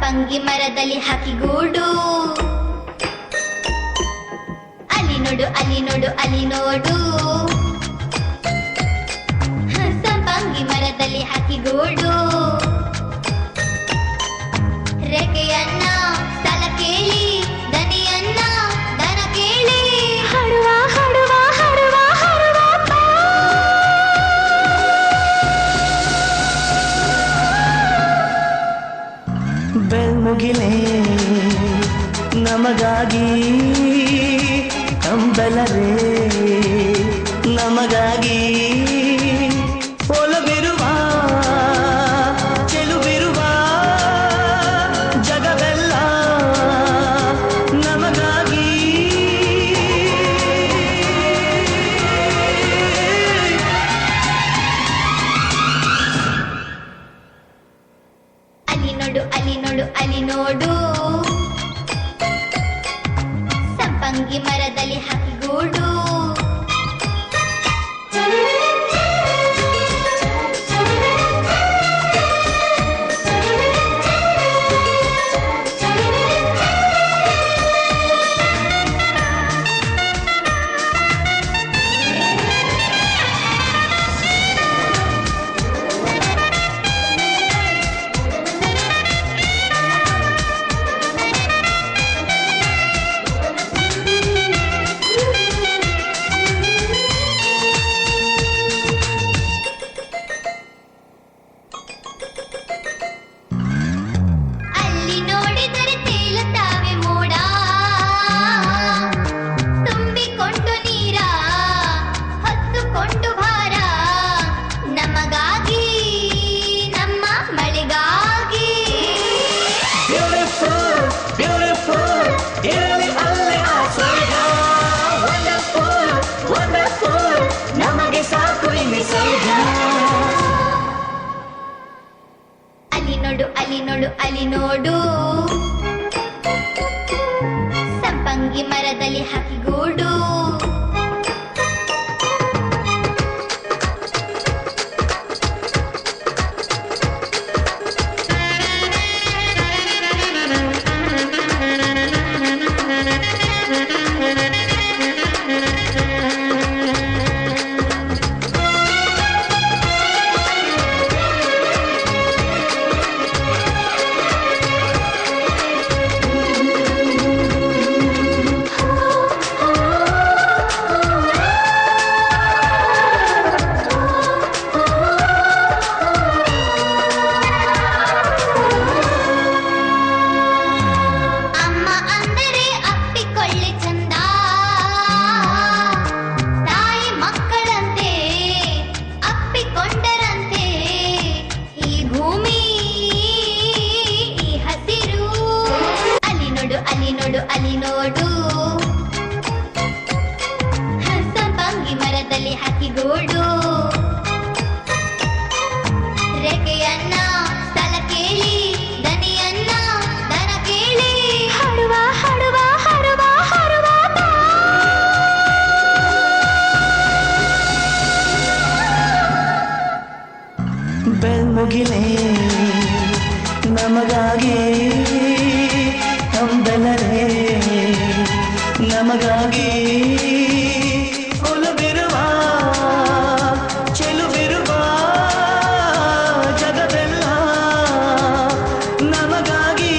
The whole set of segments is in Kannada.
ಸಂಪಂಗಿ ಮರದಲ್ಲಿ ಹಕ್ಕಿಗೂಡು. ಅಲ್ಲಿ ನೋಡು ಅಲ್ಲಿ ನೋಡು ಅಲ್ಲಿ ನೋಡು, ಸಂಪಂಗಿ ಮರದಲ್ಲಿ ಹಕ್ಕಿಗೂಡು. ರೆಕೆಯನ್ನ ತಲ ಕೇಳಿ, ದನಿಯನ್ನ ದನ ಕೇಳಿ, ಹಾಡುವ ಹಾಡುವ ಹಾಡುವ ಹಾಡುವ ಬೆಳ್ಮುಗಿಲೇ ನಮಗಾಗಿ ಕಂಬಲರೇ ನಮಗಾಗಿ ಒಲವಿರುವ ಚೆಲುವಿರುವ ಜಗವೆಲ್ಲ ನಮಗಾಗಿ. ಅಲ್ಲಿ ನೋಡು ಅಲ್ಲಿ ನೋಡು ಅಲ್ಲಿ ನೋಡು, ಸಂಪಂಗಿ ಮರದಲ್ಲಿ ಹಕ್ಕಿಗೂಡು. ಅಲ್ಲಿ ನೋಡಿದರೆ ತೇಲುತ್ತಾವೆ ಮೋಡ, ತುಂಬಿಕೊಂಡು ನೀರ ಹೊತ್ತುಕೊಂಡು ಭಾರ, ನಮಗಾಗಿ ನಮ್ಮ ಮಳೆಗಾಗಿ. Beautiful, beautiful, ಇರಲಿ ಅಲ್ಲೇ ಆ ಸ್ವರ್ಗ. Wonderful, wonderful, ನಮಗೆ ಸಾಕು ಇಲ್ಲಿ ಸ್ವರ್ಗ. ಅಲ್ಲಿ ನೋಡು ಅಲ್ಲಿ ನೋಡು ಅಲ್ಲಿ ನೋಡು, ಸಂಪಂಗಿ ಮರದಲ್ಲಿ ಹಕ್ಕಿಗೂಡು. ಅಮ್ಮ ಅಂದರೆ ಅಪ್ಪಿಕೊಳ್ಳೆ ಚಂದ, ತಾಯಿ ಮಕ್ಕಳಂತೆ ಅಪ್ಪಿಕೊಂಡರಂತೆ ಈ ಭೂಮಿ ಈ ಹಸಿರು. ಅಲ್ಲಿ ನೋಡು ಅಲ್ಲಿ ನೋಡು ಅಲ್ಲಿ ನೋಡು, ಸಂಪಂಗಿ ಮರದಲ್ಲಿ ಹಕ್ಕಿಗೂಡು. ರೆಕೆಯನ್ನ ತಲ ಕೇಳಿ, ದನಿಯನ್ನ ದನ ಕೇಳಿ, ಹಾಡುವ ಹಾಡುವ ಹಾಡುವ ಹಾಡುವ ಬೆಳ್ಮುಗಿಲೇ ನಮಗಾಗಿ ಕಂಬಲರೇ ನಮಗಾಗಿ ಒಲವಿರುವ ಚೆಲುವಿರುವ ಜಗವೆಲ್ಲ ನಮಗಾಗಿ.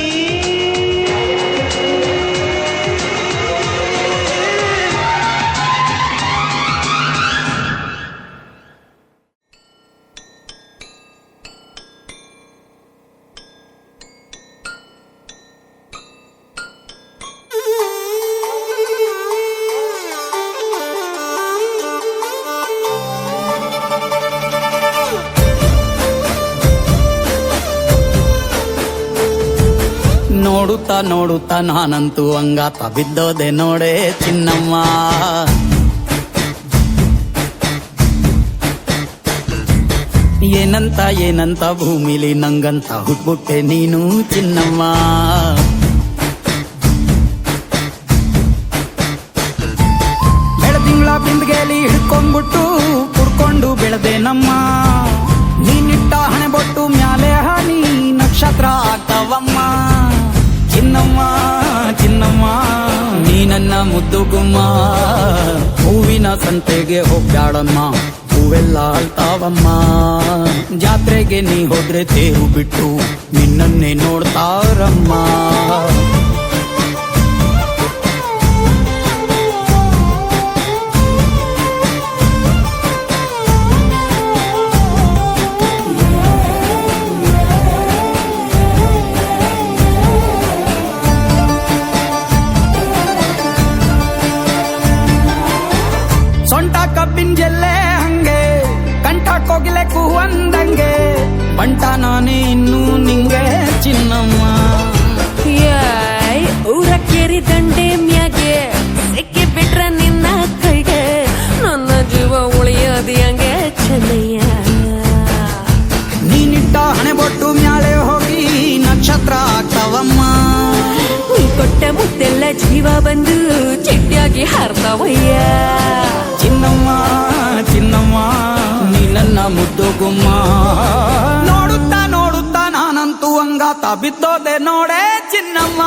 ನೋಡುತ್ತಾ ನೋಡುತ್ತಾ ನಾನಂತೂ ಅಂಗಾತ ಬಿದ್ದೋದೆ ನೋಡೆ ಚಿನ್ನಮ್ಮ. ಏನಂತ ಏನಂತ ಭೂಮಿಲಿ ನಂಗಂತ ಹುಟ್ಬಿಟ್ಟೆ ನೀನು ಚಿನ್ನಮ್ಮ. ಬೆಳದಿಂಗಳ ಬಿಂದಿಗೆಲಿ ಹಿಡ್ಕೊಂಡ್ಬಿಟ್ಟು ಕುಡ್ಕೊಂಡು ಬೆಳೆದೆ ನಮ್ಮ. ನೀನಿಟ್ಟ ಹಣೆ ಬೊಟ್ಟು ಮ್ಯಾಲೆ ಹನಿ ನಕ್ಷತ್ರ ಆಗ್ತಾವಮ್ಮ. ಚಿನ್ನಮ್ಮ ಚಿನ್ನಮ್ಮ ನೀ ನನ್ನ ಮುದ್ದು ಗುಮ್ಮ ಹೂವಿನ ಸಂತೆಗೆ ಹೋಗ್ಯಾಡಮ್ಮ ಹೂವೆಲ್ಲ ಅಳ್ತಾವಮ್ಮ ಜಾತ್ರೆಗೆ ನೀ ಹೋದ್ರೆ ತೇರು ಬಿಟ್ಟು ನಿನ್ನನ್ನೇ ನೋಡ್ತಾರಮ್ಮ ಸೊಂಟ ಕಬ್ಬಿನ ಜಲ್ಲೆ ಹಂಗೆ ಕಂಠ ಕೋಗಿಲೆ ಕೂವಂದಂಗೆ ಬಂಟ ನಾನೇ ಇನ್ನೂ ನಿಂಗೆ ಚಿನ್ನಮ್ಮ ಯಾಯ್ ಊರ ಕೇರಿ ದಂಡೆ ಮ್ಯಾಗೆ ಸಿಕ್ಕಿ ಬಿಟ್ರ ನಿನ್ನ ಕೈಗೆ ನನ್ನ ಜೀವ ಉಳಿಯೋದಿ ಹಂಗೆ ಚೆನ್ನಯ್ಯ ನೀನಿಟ್ಟ ಹಣೆ ಬೊಟ್ಟು ಮ್ಯಾಲೆ ಹೋಗಿ ನಕ್ಷತ್ರ ಆಗ್ತಾವಮ್ಮ ನೀ ಕೊಟ್ಟ ಮುತ್ತೆಲ್ಲ ಜೀವ ಬಂದು ಚಿಟ್ಟಿಯಾಗಿ ಹಾರ್ತಾವಯ್ಯ ಚಿನ್ನಮ್ಮ ಚಿನ್ನಮ್ಮ ನೀ ನನ್ನ ಮುದ್ದು ಗುಮ್ಮ ನೋಡುತ್ತಾ ನೋಡುತ್ತಾ ನಾನಂತೂ ಹಂಗಾತ ಬಿದ್ದೋದೆ ನೋಡೆ ಚಿನ್ನಮ್ಮ